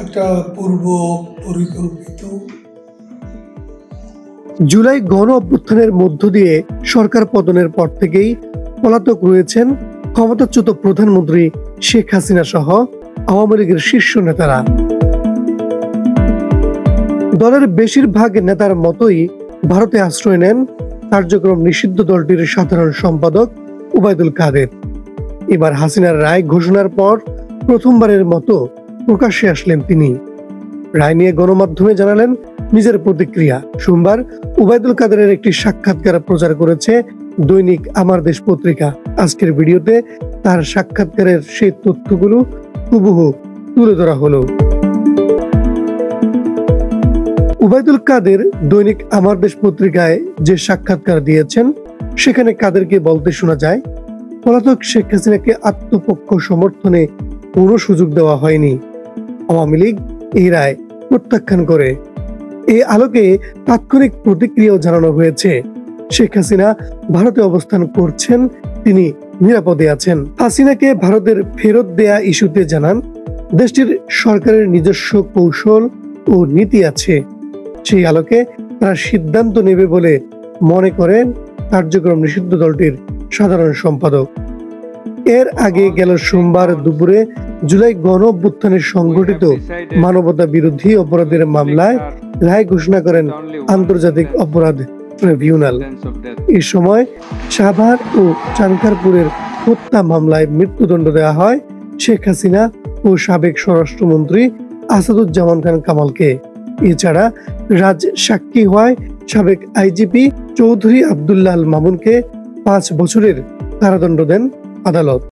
একটা পূর্ব পরিকল্পিত জুলাই গণ অভ্যুত্থানের মধ্য দিয়ে সরকার পতনের পর থেকেই পলাতক রয়েছেন ক্ষমতাচ্যুত প্রধানমন্ত্রী শেখ হাসিনা সহ আওয়ামী লীগের শীর্ষ নেতারা। দলের বেশিরভাগ নেতার মতোই ভারতে আশ্রয় নেন কার্যক্রম নিষিদ্ধ দলটির সাধারণ সম্পাদক ওবায়দুল কাদের। এবার হাসিনার রায় ঘোষণার পর প্রথমবারের মতো প্রকাশ্যে আসলেন তিনি। রায় নিয়ে গণমাধ্যমে জানালেন নিজের প্রতিক্রিয়া। সোমবার ওবায়দুল কাদেরের একটি সাক্ষাৎকার প্রচার করেছে দৈনিক আমার দেশ পত্রিকা। আজকের ভিডিওতে তার সাক্ষাৎকারের সেই তথ্যগুলো হুবহু তুলে ধরা হলো। ওবায়দুল কাদের দৈনিক আমার দেশ পত্রিকায় যে সাক্ষাৎকার দিয়েছেন সেখানে কাদেরকে বলতে শোনা যায়, পলাতক শেখ হাসিনাকে আত্মপক্ষ সমর্থনে কোনো সুযোগ দেওয়া হয়নি। আওয়ামী লীগ এই রায় প্রত্যাখ্যান করে। এই আলোকে তাৎক্ষণিক প্রতিক্রিয়াও জানানো হয়েছে। শেখ হাসিনা ভারতে অবস্থান করছেন, তিনি নিরাপদে আছেন। হাসিনাকে ভারতের ফেরত দেয়া ইস্যুতে জানান, দেশটির সরকারের নিজস্ব কৌশল ও নীতি আছে, সেই আলোকে তারা সিদ্ধান্ত নেবে বলে মনে করেন কার্যক্রম নিষিদ্ধ দলটির সাধারণ সম্পাদক। এর আগে গেল সোমবার দুপুরে জুলাই গণ অভ্যুত্থানে সংঘটিত মানবতা বিরোধী অপরাধের মামলায় রায় ঘোষণা করেন আন্তর্জাতিক অপরাধ ট্রাইব্যুনাল। এ সময় সাভার ও চানখারপুরের হত্যা মামলায় মৃত্যুদণ্ড দেওয়া হয় শেখ হাসিনা ও সাবেক স্বরাষ্ট্রমন্ত্রী আসাদুজ্জামান খান কামালকে। এছাড়া রাজ সাক্ষী হয় সাবেক আইজিপি চৌধুরী আব্দুল্লাহ আল মামুনকে 5 বছরের কারাদণ্ড দেন আদালত।